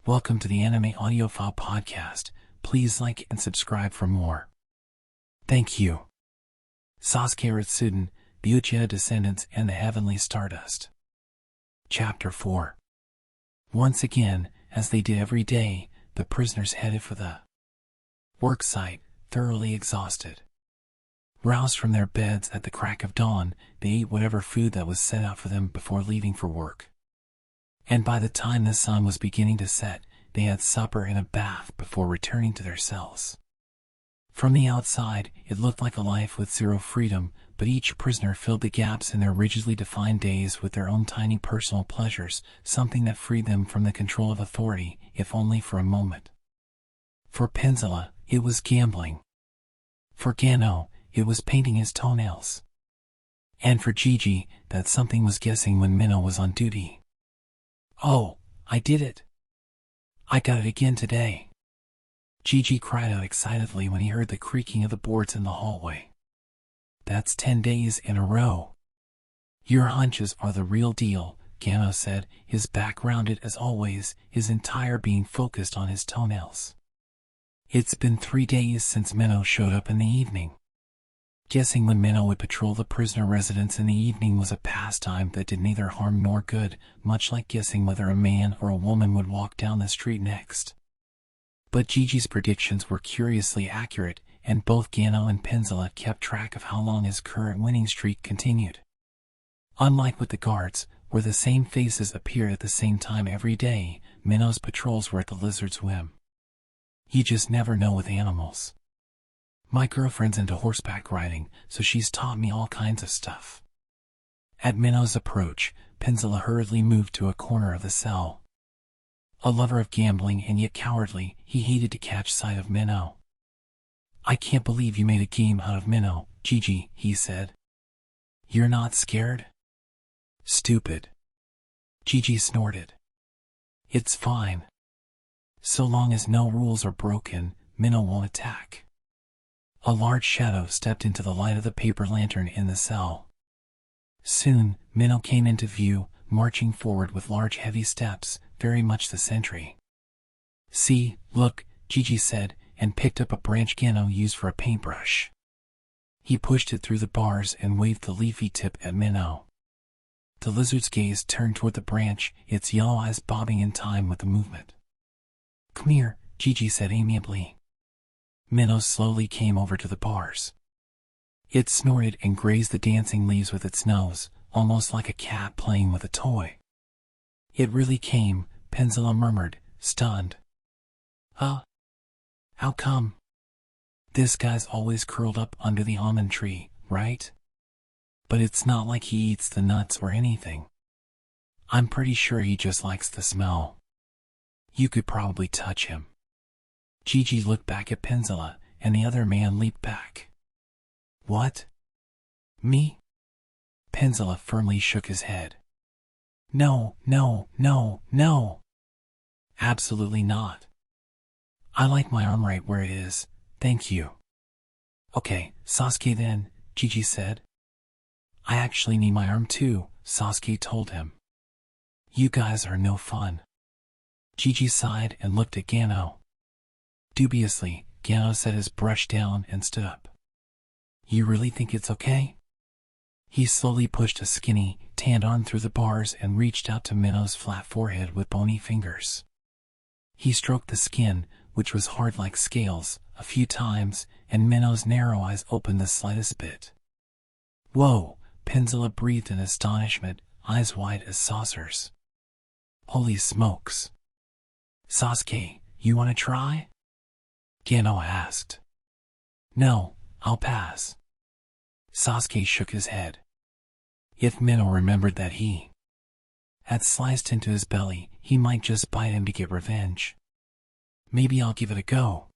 Welcome to the Anime Audiophile Podcast. Please like and subscribe for more. Thank you. Sasuke Retsuden, the Uchiha Descendants, and the Heavenly Stardust. Chapter 4. Once again, as they did every day, the prisoners headed for the work site, thoroughly exhausted. Roused from their beds at the crack of dawn, they ate whatever food that was set out for them before leaving for work. And by the time the sun was beginning to set, they had supper and a bath before returning to their cells. From the outside, it looked like a life with zero freedom, but each prisoner filled the gaps in their rigidly defined days with their own tiny personal pleasures, something that freed them from the control of authority, if only for a moment. For Penzilla, it was gambling. For Gano, it was painting his toenails. And for Gigi, that something was guessing when Minnow was on duty. "Oh, I did it! I got it again today!" Gigi cried out excitedly when he heard the creaking of the boards in the hallway. "That's 10 days in a row." "Your hunches are the real deal," Gano said, his back rounded as always, his entire being focused on his toenails. "It's been 3 days since Minnow showed up in the evening." Guessing when Minnow would patrol the prisoner residence in the evening was a pastime that did neither harm nor good, much like guessing whether a man or a woman would walk down the street next. But Gigi's predictions were curiously accurate, and both Gano and Penzilla kept track of how long his current winning streak continued. Unlike with the guards, where the same faces appeared at the same time every day, Minnow's patrols were at the lizard's whim. You just never know with animals. "My girlfriend's into horseback riding, so she's taught me all kinds of stuff." At Minnow's approach, Penzilla hurriedly moved to a corner of the cell. A lover of gambling and yet cowardly, he hated to catch sight of Minnow. "I can't believe you made a game out of Minnow, Gigi," he said. "You're not scared?" "Stupid." Gigi snorted. "It's fine. So long as no rules are broken, Minnow won't attack." A large shadow stepped into the light of the paper lantern in the cell. Soon, Minnow came into view, marching forward with large heavy steps, very much the sentry. "See, look," Gigi said, and picked up a branch Gano used for a paintbrush. He pushed it through the bars and waved the leafy tip at Minnow. The lizard's gaze turned toward the branch, its yellow eyes bobbing in time with the movement. "Come here," Gigi said amiably. Minnow slowly came over to the bars. It snorted and grazed the dancing leaves with its nose, almost like a cat playing with a toy. "It really came," Penzilla murmured, stunned. "Huh? How come? This guy's always curled up under the almond tree, right? But it's not like he eats the nuts or anything. I'm pretty sure he just likes the smell. You could probably touch him." Gigi looked back at Penzilla, and the other man leaped back. "What? Me?" Penzilla firmly shook his head. No, no, no, no. Absolutely not. I like my arm right where it is, thank you." "Okay, Sasuke then," Gigi said. "I actually need my arm too," Sasuke told him. "You guys are no fun." Gigi sighed and looked at Gano. Dubiously, Gano set his brush down and stood up. "You really think it's okay?" He slowly pushed a skinny, tanned arm through the bars and reached out to Minnow's flat forehead with bony fingers. He stroked the skin, which was hard like scales, a few times, and Minnow's narrow eyes opened the slightest bit. "Whoa," Penzilla breathed in astonishment, eyes wide as saucers. "Holy smokes. Sasuke, you want to try?" Gano asked. "No, I'll pass." Sasuke shook his head. If Minnow remembered that he had sliced into his belly, he might just bite him to get revenge. "Maybe I'll give it a go."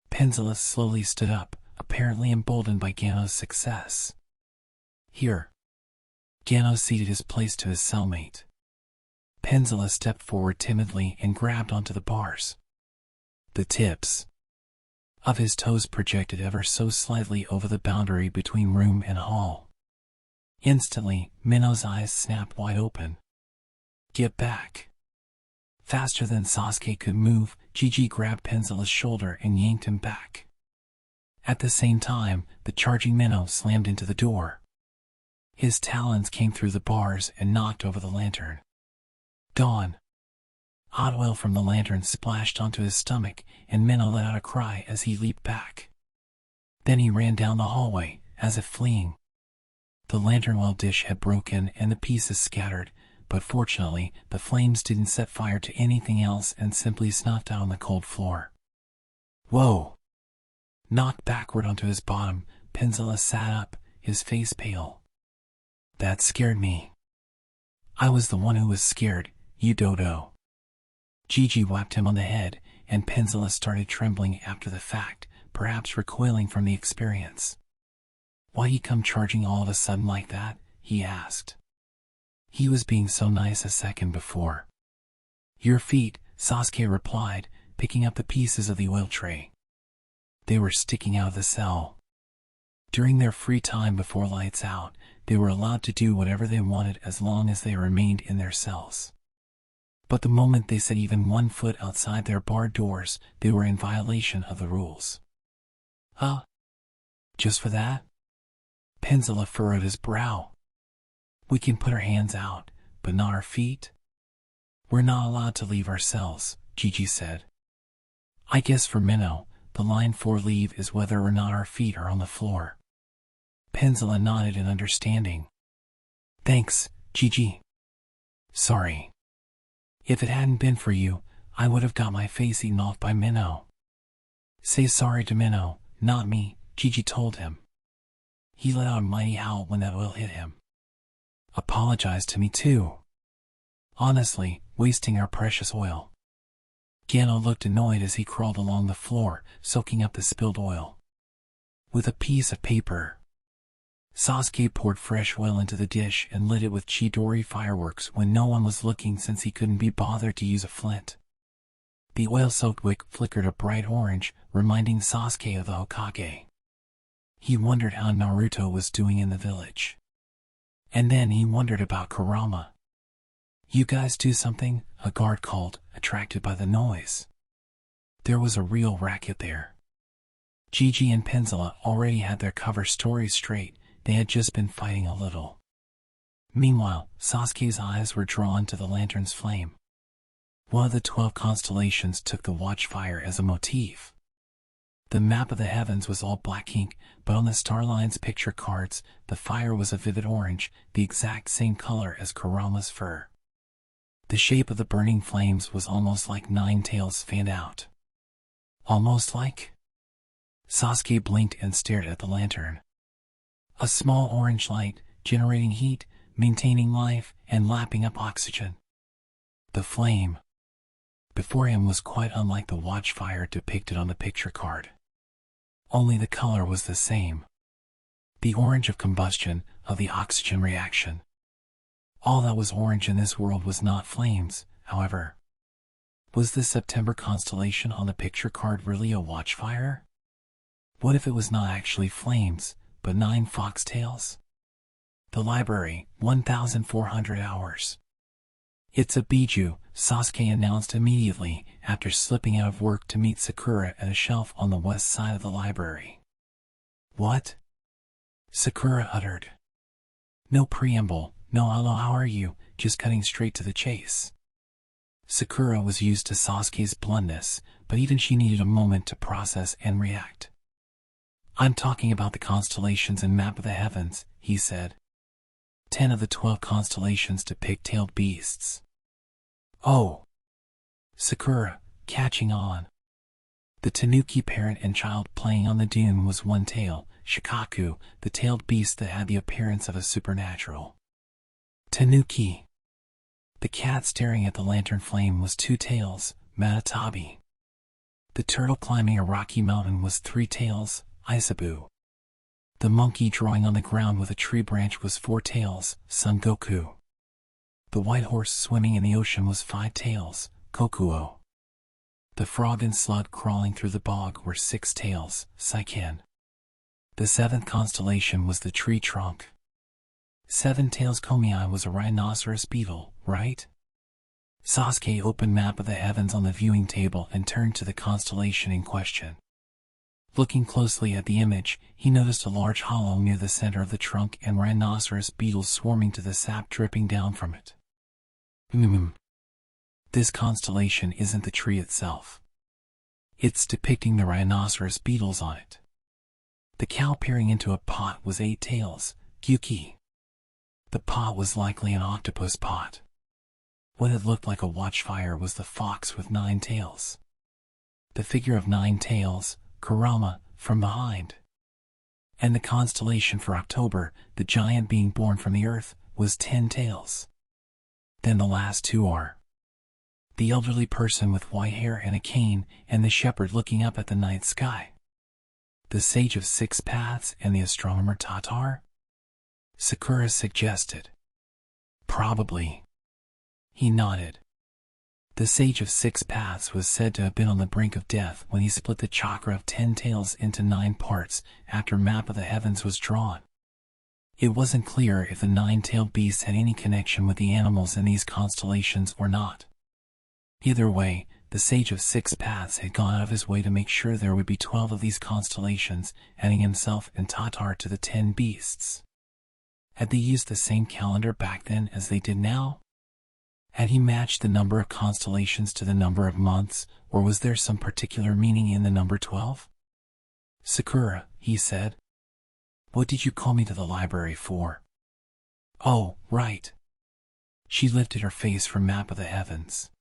Penzilla slowly stood up, apparently emboldened by Gano's success. "Here." Gano ceded his place to his cellmate. Penzilla stepped forward timidly and grabbed onto the bars. The tips of his toes projected ever so slightly over the boundary between room and hall. Instantly, Minnow's eyes snapped wide open. "Get back." Faster than Sasuke could move, Gigi grabbed Penzilla's shoulder and yanked him back. At the same time, the charging minnow slammed into the door. His talons came through the bars and knocked over the lantern. Dawn. Hot oil from the lantern splashed onto his stomach, and Minnow let out a cry as he leaped back. Then he ran down the hallway, as if fleeing. The lantern oil dish had broken and the pieces scattered, but fortunately, the flames didn't set fire to anything else and simply snuffed out on the cold floor. Whoa! Knocked backward onto his bottom, Penzilla sat up, his face pale. That scared me. I was the one who was scared, you dodo. Gigi whapped him on the head, and Penzilla started trembling after the fact, perhaps recoiling from the experience. Why he come charging all of a sudden like that? He asked. He was being so nice a second before. Your feet, Sasuke replied, picking up the pieces of the oil tray. They were sticking out of the cell. During their free time before lights out, they were allowed to do whatever they wanted as long as they remained in their cells. But the moment they set even 1 foot outside their barred doors, they were in violation of the rules. Huh? Just for that? Penzilla furrowed his brow. We can put our hands out, but not our feet? We're not allowed to leave our cells, Gigi said. I guess for Minnow, the line for leave is whether or not our feet are on the floor. Penzilla nodded in understanding. Thanks, Gigi. Sorry. If it hadn't been for you, I would have got my face eaten off by Minnow. Say sorry to Minnow, not me, Gigi told him. He let out a mighty howl when that oil hit him. Apologize to me too. Honestly, wasting our precious oil. Gano looked annoyed as he crawled along the floor, soaking up the spilled oil. With a piece of paper. Sasuke poured fresh oil into the dish and lit it with Chidori fireworks when no one was looking since he couldn't be bothered to use a flint. The oil-soaked wick flickered a bright orange, reminding Sasuke of the Hokage. He wondered how Naruto was doing in the village. And then he wondered about Kurama. You guys do something? A guard called, attracted by the noise. There was a real racket there. Gigi and Penzilla already had their cover story straight, they had just been fighting a little. Meanwhile, Sasuke's eyes were drawn to the lantern's flame. One of the 12 constellations took the watchfire as a motif. The map of the heavens was all black ink, but on the Starline's picture cards, the fire was a vivid orange, the exact same color as Kurama's fur. The shape of the burning flames was almost like 9 tails fanned out. Almost like? Sasuke blinked and stared at the lantern. A small orange light, generating heat, maintaining life, and lapping up oxygen. The flame before him was quite unlike the watchfire depicted on the picture card. Only the color was the same. The orange of combustion, of the oxygen reaction. All that was orange in this world was not flames, however. Was this September constellation on the picture card really a watchfire? What if it was not actually flames, but 9 foxtails? The library, 1,400 hours. It's a Biju, Sasuke announced immediately, after slipping out of work to meet Sakura at a shelf on the west side of the library. What? Sakura uttered. No preamble, no hello how are you, just cutting straight to the chase. Sakura was used to Sasuke's bluntness, but even she needed a moment to process and react. I'm talking about the constellations and map of the heavens, he said. 10 of the 12 constellations depict tailed beasts. Oh! Sakura, catching on. The Tanuki parent and child playing on the dune was one tail, Shikaku, the tailed beast that had the appearance of a supernatural. Tanuki. The cat staring at the lantern flame was 2 tails, Matatabi. The turtle climbing a rocky mountain was 3 tails, Isabu. The monkey drawing on the ground with a tree branch was 4 tails, Son Goku. The white horse swimming in the ocean was 5 tails, Kokuo. The frog and slug crawling through the bog were 6 tails, Saiken. The 7th constellation was the tree trunk. 7 tails Komiai was a rhinoceros beetle, right? Sasuke opened map of the heavens on the viewing table and turned to the constellation in question. Looking closely at the image, he noticed a large hollow near the center of the trunk and rhinoceros beetles swarming to the sap dripping down from it. This constellation isn't the tree itself. It's depicting the rhinoceros beetles on it. The cow peering into a pot was 8 tails, Gyuki. The pot was likely an octopus pot. What had looked like a watchfire was the fox with 9 tails. The figure of 9 tails, Kurama, from behind. And the constellation for October, the giant being born from the earth, was 10 tails. Then the last 2 are the elderly person with white hair and a cane, and the shepherd looking up at the night sky. The sage of 6 paths and the astronomer Tatar? Sakura suggested. Probably. He nodded. The sage of 6 paths was said to have been on the brink of death when he split the chakra of 10 tails into 9 parts after map of the heavens was drawn. It wasn't clear if the 9-tailed beasts had any connection with the animals in these constellations or not. Either way, the sage of 6 paths had gone out of his way to make sure there would be 12 of these constellations, adding himself and Tatar to the 10 beasts. Had they used the same calendar back then as they did now? Had he matched the number of constellations to the number of months, or was there some particular meaning in the number 12? Sakura, he said. What did you call me to the library for? Oh, right. She lifted her face from map of the heavens.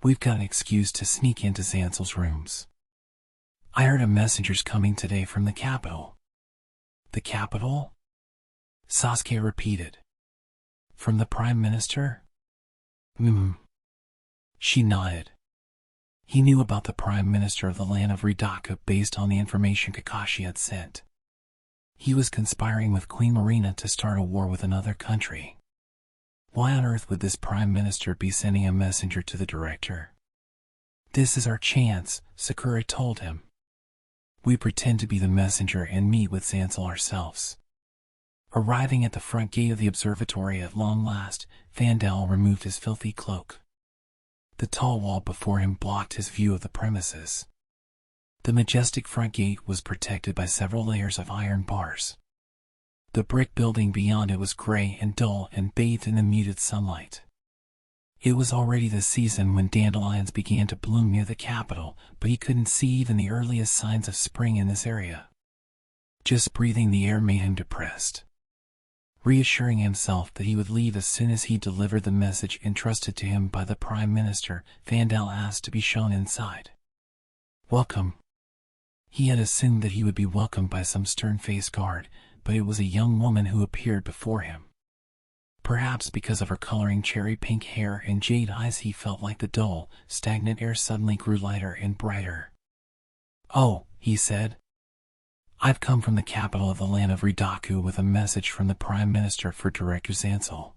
We've got an excuse to sneak into Zansel's rooms. I heard a messenger's coming today from the capital. The capital? Sasuke repeated. From the Prime Minister? She nodded. He knew about the Prime Minister of the land of Ridaka based on the information Kakashi had sent. He was conspiring with Queen Marina to start a war with another country. Why on earth would this Prime Minister be sending a messenger to the director? This is our chance, Sakura told him. We pretend to be the messenger and meet with Zansel ourselves. Arriving at the front gate of the observatory at long last, Fandel removed his filthy cloak. The tall wall before him blocked his view of the premises. The majestic front gate was protected by several layers of iron bars. The brick building beyond it was gray and dull and bathed in the muted sunlight. It was already the season when dandelions began to bloom near the capital, but he couldn't see even the earliest signs of spring in this area. Just breathing the air made him depressed. Reassuring himself that he would leave as soon as he delivered the message entrusted to him by the Prime Minister, Fandel asked to be shown inside. Welcome. He had assumed that he would be welcomed by some stern-faced guard, but it was a young woman who appeared before him. Perhaps because of her coloring cherry-pink hair and jade eyes, he felt like the dull, stagnant air suddenly grew lighter and brighter. Oh, he said. I've come from the capital of the land of Ridaku with a message from the Prime Minister for Director Zansel.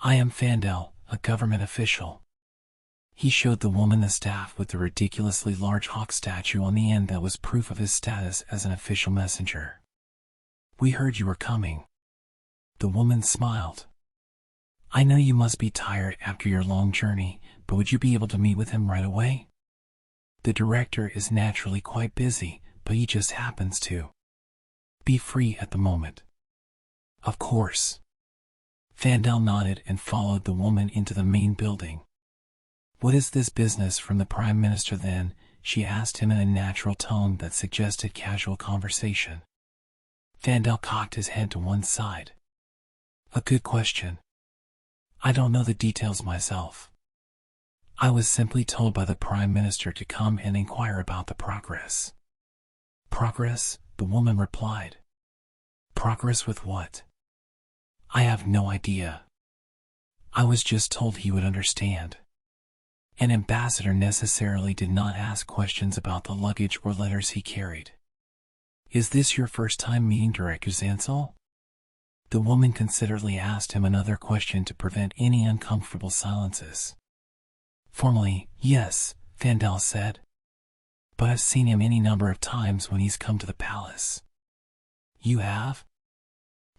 I am Fandel, a government official. He showed the woman the staff with the ridiculously large hawk statue on the end that was proof of his status as an official messenger. We heard you were coming. The woman smiled. I know you must be tired after your long journey, but would you be able to meet with him right away? The director is naturally quite busy, but he just happens to be free at the moment. Of course. Fandel nodded and followed the woman into the main building. What is this business from the Prime Minister then? She asked him in a natural tone that suggested casual conversation. Fandel cocked his head to one side. A good question. I don't know the details myself. I was simply told by the Prime Minister to come and inquire about the progress. Progress? The woman replied. Progress with what? I have no idea. I was just told he would understand. An ambassador necessarily did not ask questions about the luggage or letters he carried. Is this your first time meeting Director Zansel? The woman considerately asked him another question to prevent any uncomfortable silences. Formally, yes, Fandel said. But I've seen him any number of times when he's come to the palace. You have?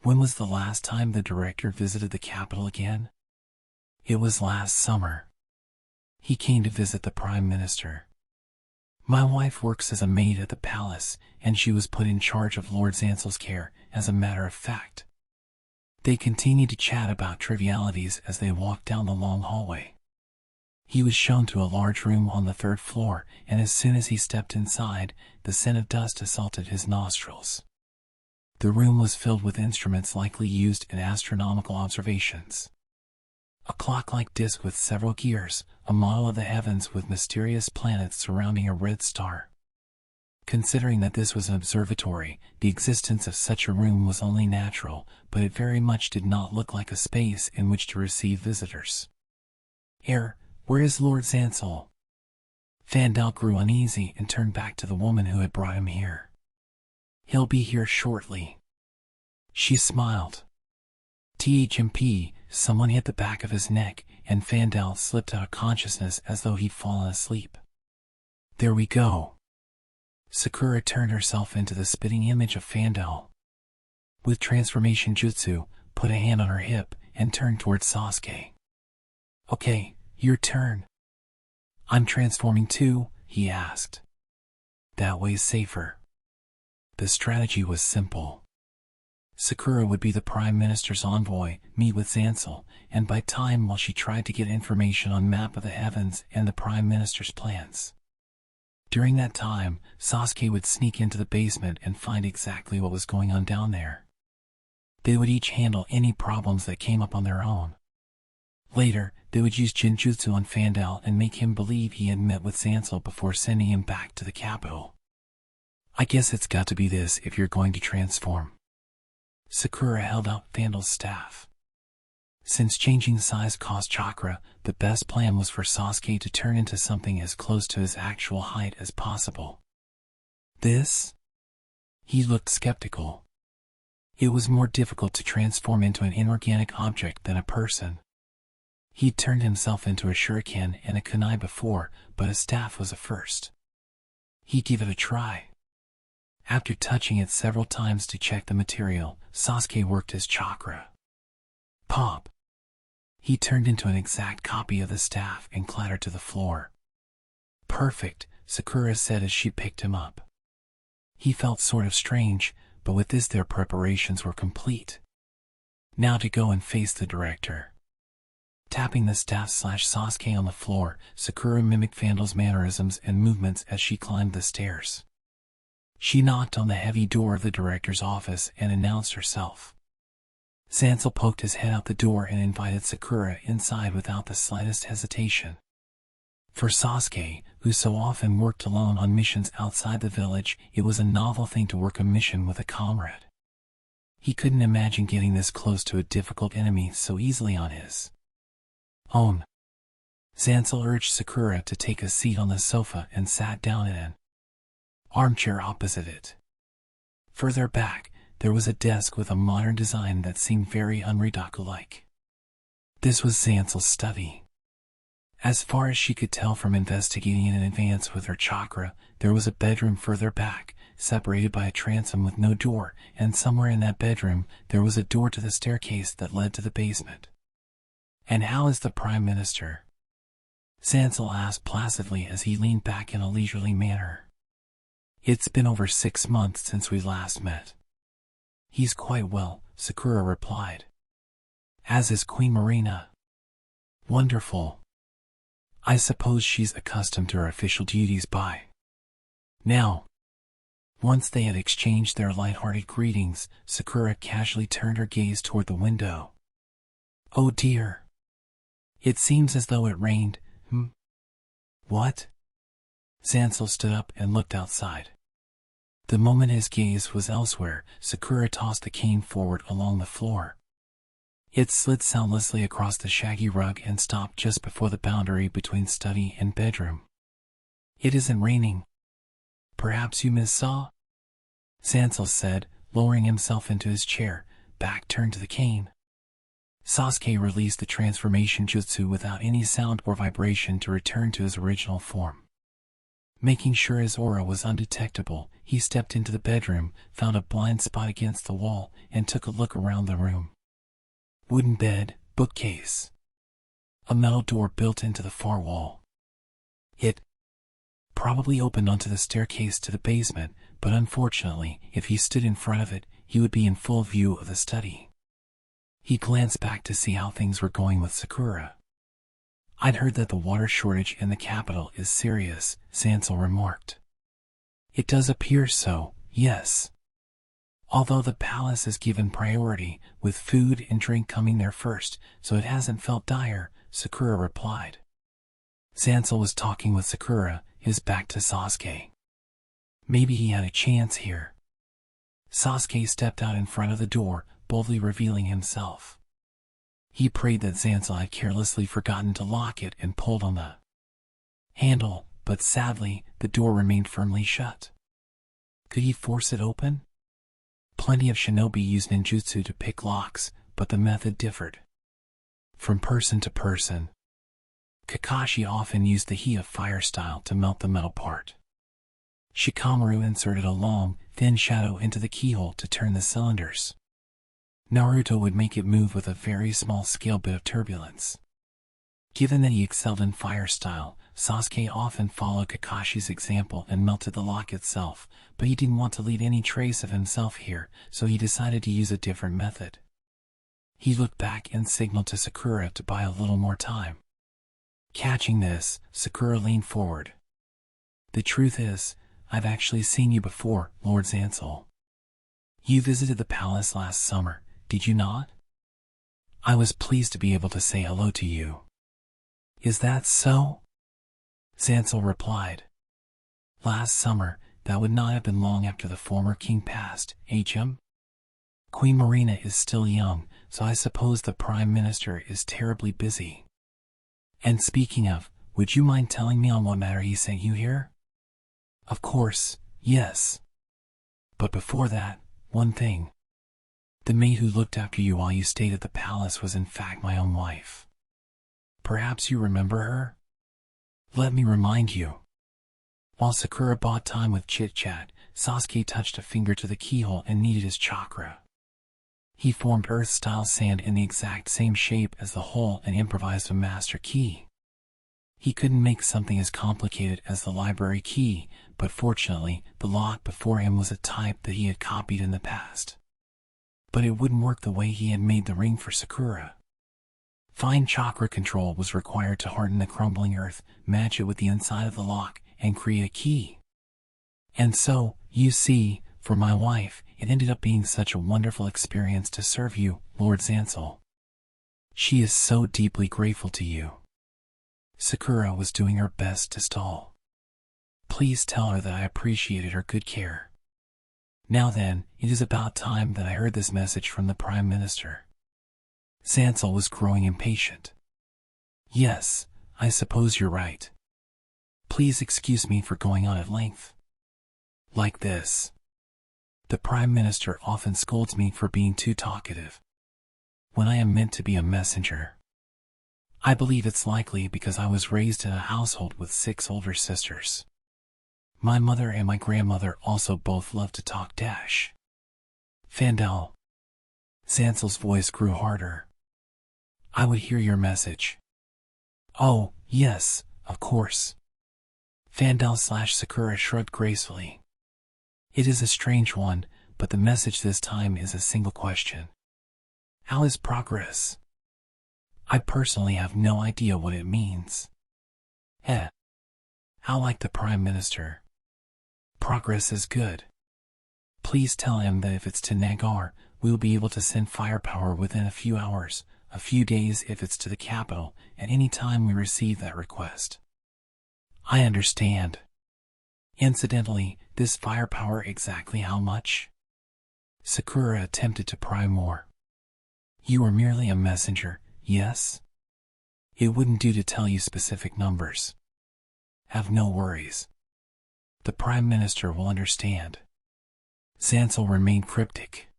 When was the last time the director visited the capital again? It was last summer. He came to visit the Prime Minister. My wife works as a maid at the palace, and she was put in charge of Lord Zancel's care, as a matter of fact. They continued to chat about trivialities as they walked down the long hallway. He was shown to a large room on the 3rd floor, and as soon as he stepped inside, the scent of dust assaulted his nostrils. The room was filled with instruments likely used in astronomical observations. A clock-like disc with several gears, a model of the heavens with mysterious planets surrounding a red star. Considering that this was an observatory, the existence of such a room was only natural, but it very much did not look like a space in which to receive visitors. Where is Lord Zancel? Fandal grew uneasy and turned back to the woman who had brought him here. He'll be here shortly. She smiled. THMP, someone hit the back of his neck, and Fandal slipped out of consciousness as though he'd fallen asleep. There we go. Sakura turned herself into the spitting image of Fandal. With transformation jutsu, put a hand on her hip, and turned towards Sasuke. Okay, your turn. I'm transforming too, he asked. That way's safer. The strategy was simple. Sakura would be the Prime Minister's envoy, meet with Zancel, and buy time while she tried to get information on map of the heavens and the Prime Minister's plans. During that time, Sasuke would sneak into the basement and find exactly what was going on down there. They would each handle any problems that came up on their own. Later, they would use Jinjutsu on Fandal and make him believe he had met with Zancel before sending him back to the capital. I guess it's got to be this if you're going to transform. Sakura held out Fandal's staff. Since changing size cost chakra, the best plan was for Sasuke to turn into something as close to his actual height as possible. This? He looked skeptical. It was more difficult to transform into an inorganic object than a person. He'd turned himself into a shuriken and a kunai before, but a staff was a first. He'd give it a try. After touching it several times to check the material, Sasuke worked his chakra. Pop! He turned into an exact copy of the staff and clattered to the floor. Perfect, Sakura said as she picked him up. He felt sort of strange, but with this their preparations were complete. Now to go and face the director. Tapping the staff/Sasuke on the floor, Sakura mimicked Fandal's mannerisms and movements as she climbed the stairs. She knocked on the heavy door of the director's office and announced herself. Zancel poked his head out the door and invited Sakura inside without the slightest hesitation. For Sasuke, who so often worked alone on missions outside the village, it was a novel thing to work a mission with a comrade. He couldn't imagine getting this close to a difficult enemy so easily on his own. Zancel urged Sakura to take a seat on the sofa and sat down in an armchair opposite it. Further back, there was a desk with a modern design that seemed very Unridaku-like. This was Zancel's study. As far as she could tell from investigating in advance with her chakra, there was a bedroom further back, separated by a transom with no door, and somewhere in that bedroom, there was a door to the staircase that led to the basement. And how is the Prime Minister? Zancel asked placidly as he leaned back in a leisurely manner. It's been over 6 months since we last met. He's quite well, Sakura replied. As is Queen Marina. Wonderful. I suppose she's accustomed to her official duties by now. Once they had exchanged their light-hearted greetings, Sakura casually turned her gaze toward the window. Oh dear. It seems as though it rained. What? Zancel stood up and looked outside. The moment his gaze was elsewhere, Sakura tossed the cane forward along the floor. It slid soundlessly across the shaggy rug and stopped just before the boundary between study and bedroom. It isn't raining. Perhaps you missaw? Zancel said, lowering himself into his chair, back turned to the cane. Sasuke released the transformation jutsu without any sound or vibration to return to his original form. Making sure his aura was undetectable, he stepped into the bedroom, found a blind spot against the wall, and took a look around the room. Wooden bed, bookcase. A metal door built into the far wall. It probably opened onto the staircase to the basement, but unfortunately, if he stood in front of it, he would be in full view of the study. He glanced back to see how things were going with Sakura. "I'd heard that the water shortage in the capital is serious," Sansel remarked. "It does appear so, yes. Although the palace is given priority, with food and drink coming there first, so it hasn't felt dire," Sakura replied. Sansel was talking with Sakura, his back to Sasuke. Maybe he had a chance here. Sasuke stepped out in front of the door, boldly revealing himself. He prayed that Sansel had carelessly forgotten to lock it and pulled on the handle, but sadly, the door remained firmly shut. Could he force it open? Plenty of shinobi used ninjutsu to pick locks, but the method differed from person to person. Kakashi often used the heat of fire style to melt the metal part. Shikamaru inserted a long, thin shadow into the keyhole to turn the cylinders. Naruto would make it move with a very small-scale bit of turbulence. Given that he excelled in fire style, Sasuke often followed Kakashi's example and melted the lock itself, but he didn't want to leave any trace of himself here, so he decided to use a different method. He looked back and signaled to Sakura to buy a little more time. Catching this, Sakura leaned forward. "The truth is, I've actually seen you before, Lord Sansel. You visited the palace last summer, did you not? I was pleased to be able to say hello to you." "Is that so?" Sansel replied. "Last summer, that would not have been long after the former king passed, HM? Queen Marina is still young, so I suppose the Prime Minister is terribly busy. And speaking of, would you mind telling me on what matter he sent you here?" "Of course, yes. But before that, one thing. The maid who looked after you while you stayed at the palace was in fact my own wife. Perhaps you remember her? Let me remind you." While Sakura bought time with chit-chat, Sasuke touched a finger to the keyhole and kneaded his chakra. He formed earth-style sand in the exact same shape as the hole and improvised a master key. He couldn't make something as complicated as the library key, but fortunately, the lock before him was a type that he had copied in the past. But it wouldn't work the way he had made the ring for Sakura. Fine chakra control was required to harden the crumbling earth, match it with the inside of the lock, and create a key. And so, you see, for my wife, it ended up being such a wonderful experience to serve you, Lord Sansel. She is so deeply grateful to you. Sakura was doing her best to stall. Please tell her that I appreciated her good care. Now then, it is about time that I heard this message from the Prime Minister. Sansel was growing impatient. Yes, I suppose you're right. Please excuse me for going on at length. Like this. The Prime Minister often scolds me for being too talkative, when I am meant to be a messenger. I believe it's likely because I was raised in a household with 6 older sisters. My mother and my grandmother also both loved to talk dash. Fandel. Sansel's voice grew harder. I would hear your message. Oh, yes, of course. Fandel/Sakura shrugged gracefully. It is a strange one, but the message this time is a single question. How is progress? I personally have no idea what it means. How like the Prime Minister. Progress is good. Please tell him that if it's to Nagar, we will be able to send firepower within a few hours, a few days if it's to the capital, at any time we receive that request. I understand. Incidentally, this firepower exactly how much? Sakura attempted to pry more. You are merely a messenger, yes? It wouldn't do to tell you specific numbers. Have no worries. The Prime Minister will understand. Sansel remained cryptic.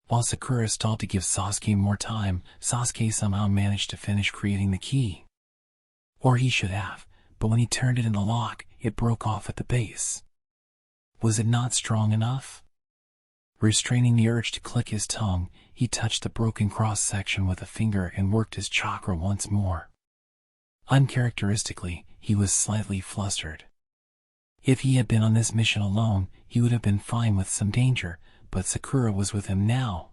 While Sakura stalled to give Sasuke more time, Sasuke somehow managed to finish creating the key. Or he should have, but when he turned it in the lock, it broke off at the base. Was it not strong enough? Restraining the urge to click his tongue, he touched the broken cross-section with a finger and worked his chakra once more. Uncharacteristically, he was slightly flustered. If he had been on this mission alone, he would have been fine with some danger, but Sakura was with him now.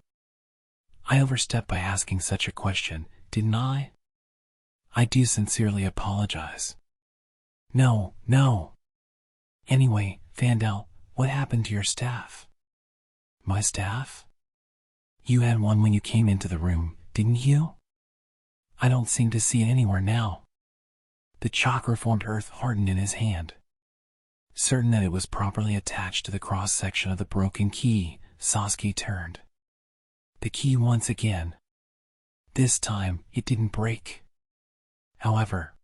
I overstepped by asking such a question, didn't I? I do sincerely apologize. No. Anyway, Fandel, what happened to your staff? My staff? You had one when you came into the room, didn't you? I don't seem to see it anywhere now. The chakra-formed earth hardened in his hand. Certain that it was properly attached to the cross-section of the broken key, Sasuke turned the key once again. This time, it didn't break. However,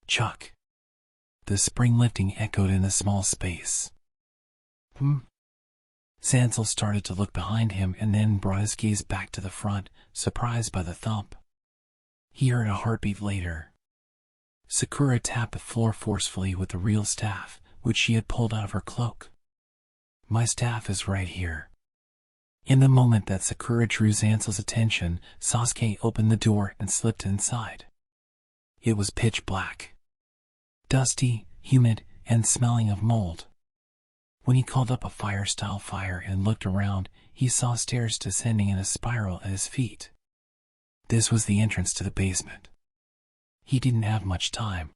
Chuck. The spring lifting echoed in the small space. Sansel started to look behind him and then brought his gaze back to the front, surprised by the thump. He heard a heartbeat later. Sakura tapped the floor forcefully with the real staff, which she had pulled out of her cloak. My staff is right here. In the moment that Sakura drew Sansel's attention, Sasuke opened the door and slipped inside. It was pitch black. Dusty, humid, and smelling of mold. When he called up a fire-style fire and looked around, he saw stairs descending in a spiral at his feet. This was the entrance to the basement. He didn't have much time.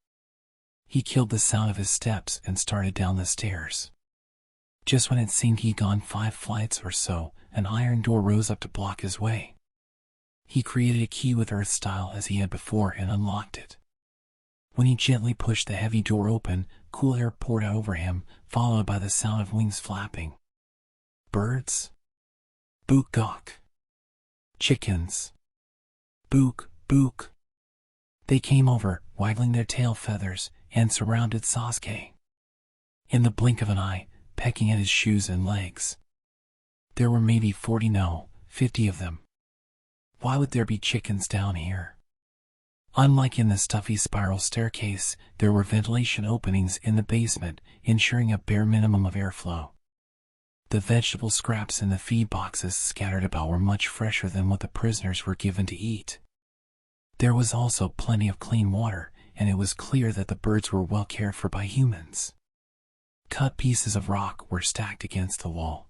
He killed the sound of his steps and started down the stairs. Just when it seemed he'd gone 5 flights or so, an iron door rose up to block his way. He created a key with earth style as he had before and unlocked it. When he gently pushed the heavy door open, cool air poured out over him, followed by the sound of wings flapping. Birds? Book gawk. Chickens. Book, book. They came over, waggling their tail feathers, and surrounded Sasuke. In the blink of an eye, pecking at his shoes and legs. There were maybe 50 of them. Why would there be chickens down here? Unlike in the stuffy spiral staircase, there were ventilation openings in the basement, ensuring a bare minimum of airflow. The vegetable scraps in the feed boxes scattered about were much fresher than what the prisoners were given to eat. There was also plenty of clean water, and it was clear that the birds were well cared for by humans. Cut pieces of rock were stacked against the wall.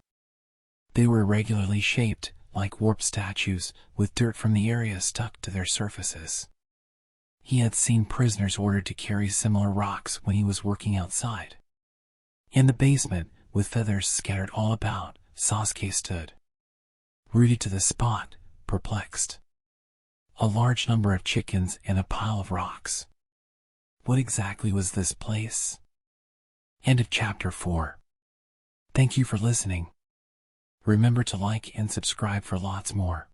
They were irregularly shaped, like warped statues, with dirt from the area stuck to their surfaces. He had seen prisoners ordered to carry similar rocks when he was working outside. In the basement, with feathers scattered all about, Sasuke stood. Rooted to the spot, perplexed. A large number of chickens and a pile of rocks. What exactly was this place? End of chapter 4. Thank you for listening. Remember to like and subscribe for lots more.